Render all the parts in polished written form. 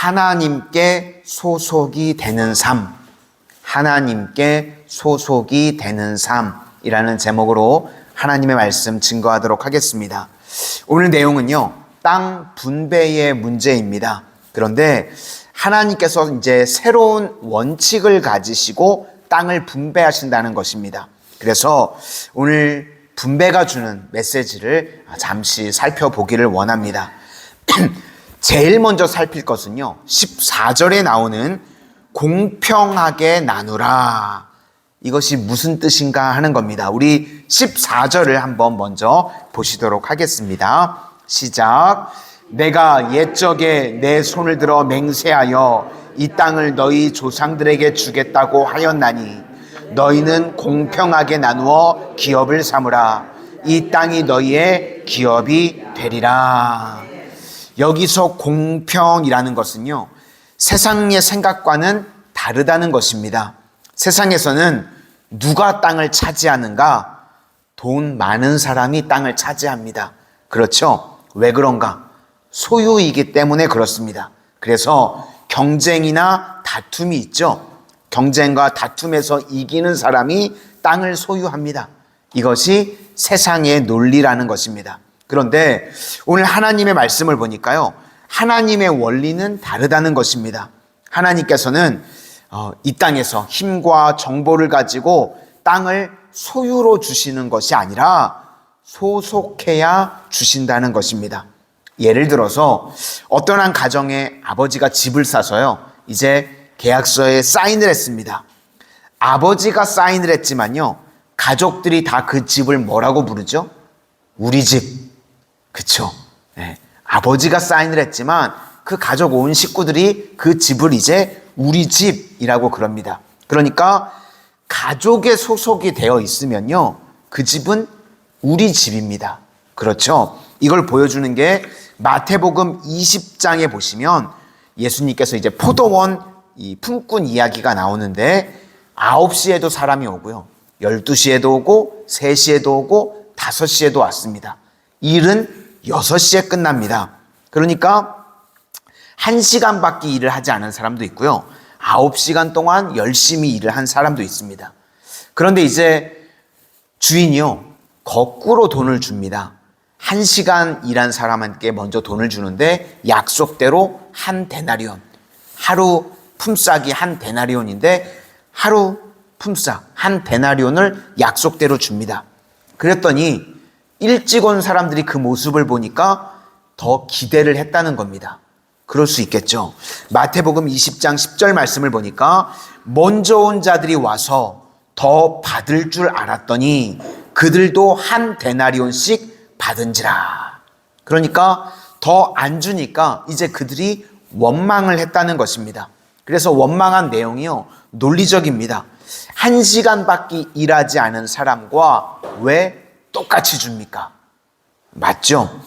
하나님께 소속이 되는 삶, 하나님께 소속이 되는 삶이라는 제목으로 하나님의 말씀 증거하도록 하겠습니다. 오늘 내용은요, 땅 분배의 문제입니다. 그런데 하나님께서 이제 새로운 원칙을 가지시고 땅을 분배하신다는 것입니다. 그래서 오늘 분배가 주는 메시지를 잠시 살펴보기를 원합니다. 제일 먼저 살필 것은요, 14절에 나오는 공평하게 나누라. 이것이 무슨 뜻인가 하는 겁니다. 우리 14절을 한번 먼저 보시도록 하겠습니다. 시작. 내가 옛적에 내 손을 들어 맹세하여 이 땅을 너희 조상들에게 주겠다고 하였나니 너희는 공평하게 나누어 기업을 삼으라. 이 땅이 너희의 기업이 되리라. 여기서 공평이라는 것은요, 세상의 생각과는 다르다는 것입니다. 세상에서는 누가 땅을 차지하는가? 돈 많은 사람이 땅을 차지합니다. 그렇죠? 왜 그런가? 소유이기 때문에 그렇습니다. 그래서 경쟁이나 다툼이 있죠. 경쟁과 다툼에서 이기는 사람이 땅을 소유합니다. 이것이 세상의 논리라는 것입니다. 그런데 오늘 하나님의 말씀을 보니까요, 하나님의 원리는 다르다는 것입니다. 하나님께서는 이 땅에서 힘과 정보를 가지고 땅을 소유로 주시는 것이 아니라 소속해야 주신다는 것입니다. 예를 들어서 어떤 한 가정에 아버지가 집을 사서요, 이제 계약서에 사인을 했습니다. 아버지가 사인을 했지만요, 가족들이 다 그 집을 뭐라고 부르죠? 우리 집. 그쵸? 네. 아버지가 사인을 했지만 그 가족 온 식구들이 그 집을 이제 우리 집이라고 그럽니다. 그러니까 가족에 소속이 되어 있으면요, 그 집은 우리 집입니다. 그렇죠? 이걸 보여주는 게 마태복음 20장에 보시면 예수님께서 이제 포도원 이 품꾼 이야기가 나오는데 9시에도 사람이 오고요, 12시에도 오고 3시에도 오고 5시에도 왔습니다. 일은 6시에 끝납니다. 그러니까 1시간밖에 일을 하지 않은 사람도 있고요, 9시간 동안 열심히 일을 한 사람도 있습니다. 그런데 이제 주인이요, 거꾸로 돈을 줍니다. 1시간 일한 사람한테 먼저 돈을 주는데 약속대로 한 데나리온, 하루 품삯이 한 데나리온인데 하루 품삯 한 데나리온을 약속대로 줍니다. 그랬더니 일찍 온 사람들이 그 모습을 보니까 더 기대를 했다는 겁니다. 그럴 수 있겠죠. 마태복음 20장 10절 말씀을 보니까 먼저 온 자들이 와서 더 받을 줄 알았더니 그들도 한 데나리온씩 받은지라. 그러니까 더 안 주니까 이제 그들이 원망을 했다는 것입니다. 그래서 원망한 내용이요, 논리적입니다. 1시간밖에 일하지 않은 사람과 왜 똑같이 줍니까? 맞죠?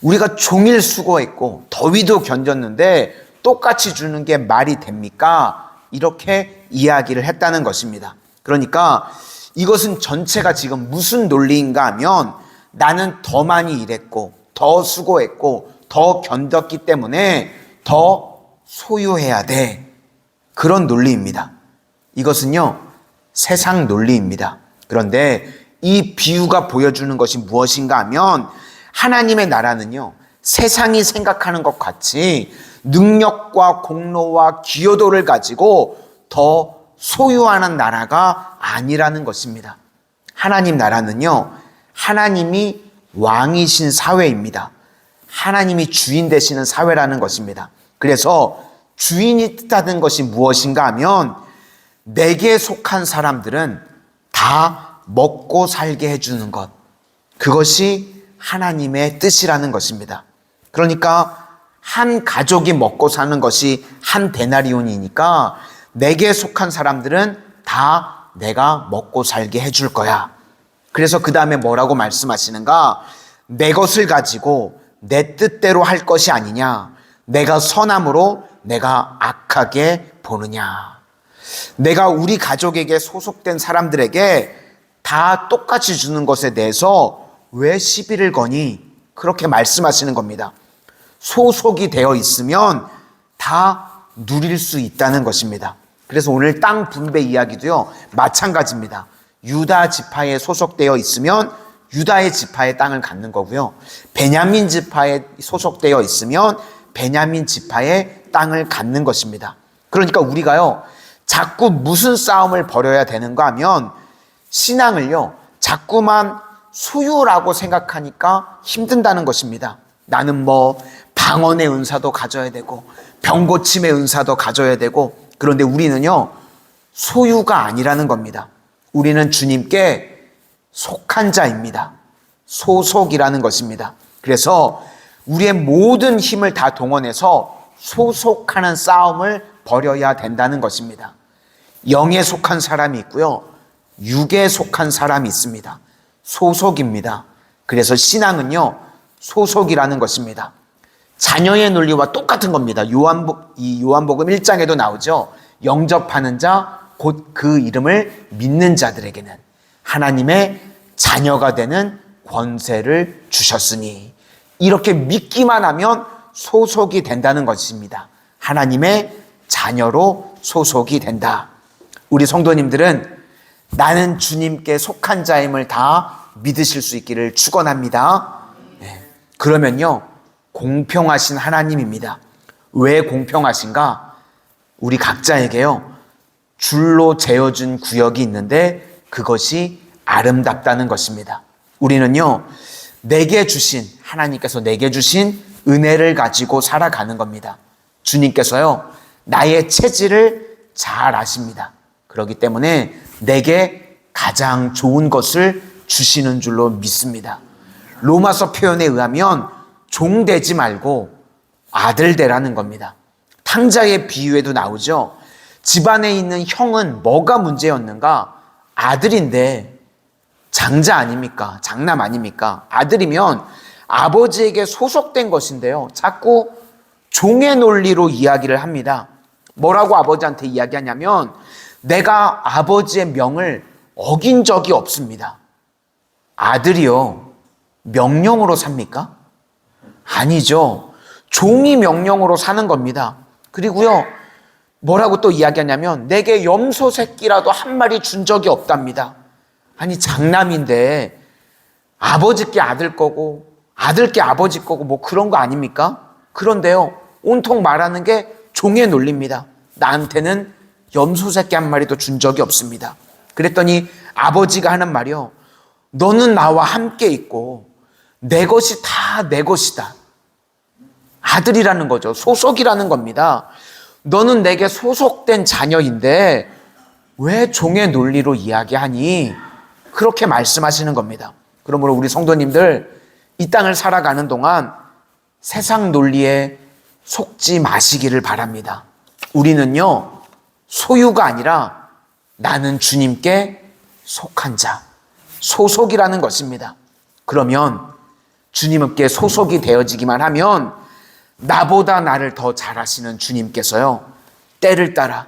우리가 종일 수고했고 더위도 견뎠는데 똑같이 주는 게 말이 됩니까? 이렇게 이야기를 했다는 것입니다. 그러니까 이것은 전체가 지금 무슨 논리인가 하면 나는 더 많이 일했고 더 수고했고 더 견뎠기 때문에 더 소유해야 돼. 그런 논리입니다. 이것은요, 세상 논리입니다. 그런데 이 비유가 보여주는 것이 무엇인가 하면 하나님의 나라는요, 세상이 생각하는 것 같이 능력과 공로와 기여도를 가지고 더 소유하는 나라가 아니라는 것입니다. 하나님 나라는요, 하나님이 왕이신 사회입니다. 하나님이 주인 되시는 사회라는 것입니다. 그래서 주인이 뜻하는 것이 무엇인가 하면 내게 속한 사람들은 다 먹고 살게 해주는 것, 그것이 하나님의 뜻이라는 것입니다. 그러니까 한 가족이 먹고 사는 것이 한 데나리온이니까 내게 속한 사람들은 다 내가 먹고 살게 해줄 거야. 그래서 그 다음에 뭐라고 말씀하시는가? 내 것을 가지고 내 뜻대로 할 것이 아니냐, 내가 선함으로 내가 악하게 보느냐. 내가 우리 가족에게 소속된 사람들에게 다 똑같이 주는 것에 대해서 왜 시비를 거니? 그렇게 말씀하시는 겁니다. 소속이 되어 있으면 다 누릴 수 있다는 것입니다. 그래서 오늘 땅 분배 이야기도요, 마찬가지입니다. 유다 지파에 소속되어 있으면 유다의 지파의 땅을 갖는 거고요. 베냐민 지파에 소속되어 있으면 베냐민 지파의 땅을 갖는 것입니다. 그러니까 우리가요, 자꾸 무슨 싸움을 벌여야 되는가 하면 신앙을요, 자꾸만 소유라고 생각하니까 힘든다는 것입니다. 나는 뭐 방언의 은사도 가져야 되고 병고침의 은사도 가져야 되고, 그런데 우리는요, 소유가 아니라는 겁니다. 우리는 주님께 속한 자입니다. 소속이라는 것입니다. 그래서 우리의 모든 힘을 다 동원해서 소속하는 싸움을 벌여야 된다는 것입니다. 영에 속한 사람이 있고요, 육에 속한 사람이 있습니다. 소속입니다. 그래서 신앙은요, 소속이라는 것입니다. 자녀의 논리와 똑같은 겁니다. 요한복음 1장에도 나오죠. 영접하는 자, 곧 그 이름을 믿는 자들에게는 하나님의 자녀가 되는 권세를 주셨으니, 이렇게 믿기만 하면 소속이 된다는 것입니다. 하나님의 자녀로 소속이 된다. 우리 성도님들은 나는 주님께 속한 자임을 다 믿으실 수 있기를 축원합니다. 그러면요, 공평하신 하나님입니다. 왜 공평하신가? 우리 각자에게요, 줄로 재어준 구역이 있는데 그것이 아름답다는 것입니다. 우리는요, 하나님께서 내게 주신 은혜를 가지고 살아가는 겁니다. 주님께서요, 나의 체질을 잘 아십니다. 그렇기 때문에 내게 가장 좋은 것을 주시는 줄로 믿습니다. 로마서 표현에 의하면 종 되지 말고 아들 되라는 겁니다. 탕자의 비유에도 나오죠. 집안에 있는 형은 뭐가 문제였는가? 아들인데 장자 아닙니까? 장남 아닙니까? 아들이면 아버지에게 소속된 것인데요, 자꾸 종의 논리로 이야기를 합니다. 뭐라고 아버지한테 이야기하냐면, 내가 아버지의 명을 어긴 적이 없습니다. 아들이요, 명령으로 삽니까? 아니죠. 종이 명령으로 사는 겁니다. 그리고요, 뭐라고 또 이야기하냐면, 내게 염소 새끼라도 한 마리 준 적이 없답니다. 아니, 장남인데 아버지께 아들 거고 아들께 아버지 거고 뭐 그런 거 아닙니까? 그런데요, 온통 말하는 게 종의 논리입니다. 나한테는 염소 새끼 한 마리도 준 적이 없습니다. 그랬더니 아버지가 하는 말이요, 너는 나와 함께 있고 내 것이 다 내 것이다. 아들이라는 거죠. 소속이라는 겁니다. 너는 내게 소속된 자녀인데 왜 종의 논리로 이야기하니? 그렇게 말씀하시는 겁니다. 그러므로 우리 성도님들, 이 땅을 살아가는 동안 세상 논리에 속지 마시기를 바랍니다. 우리는요, 소유가 아니라 나는 주님께 속한 자, 소속이라는 것입니다. 그러면 주님께 소속이 되어지기만 하면 나보다 나를 더 잘 아시는 주님께서요, 때를 따라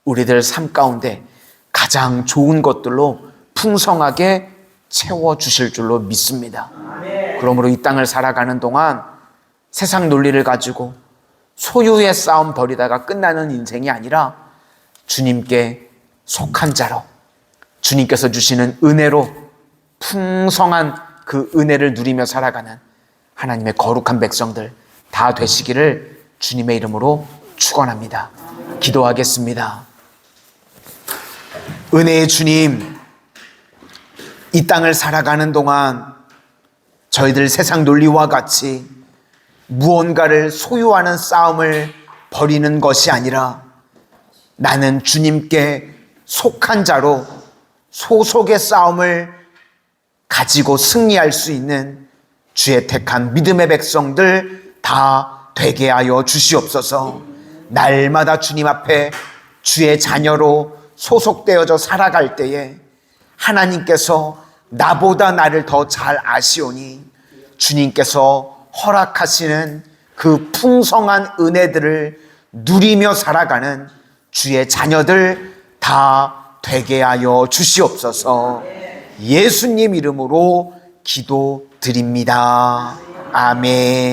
우리들 삶 가운데 가장 좋은 것들로 풍성하게 채워주실 줄로 믿습니다. 그러므로 이 땅을 살아가는 동안 세상 논리를 가지고 소유의 싸움 벌이다가 끝나는 인생이 아니라 주님께 속한 자로, 주님께서 주시는 은혜로 풍성한 그 은혜를 누리며 살아가는 하나님의 거룩한 백성들 다 되시기를 주님의 이름으로 축원합니다. 기도하겠습니다. 은혜의 주님, 이 땅을 살아가는 동안 저희들 세상 논리와 같이 무언가를 소유하는 싸움을 벌이는 것이 아니라 나는 주님께 속한 자로 소속의 싸움을 가지고 승리할 수 있는 주의 택한 믿음의 백성들 다 되게 하여 주시옵소서. 날마다 주님 앞에 주의 자녀로 소속되어져 살아갈 때에 하나님께서 나보다 나를 더 잘 아시오니 주님께서 허락하시는 그 풍성한 은혜들을 누리며 살아가는 주의 자녀들 다 되게 하여 주시옵소서. 예수님 이름으로 기도드립니다. 아멘.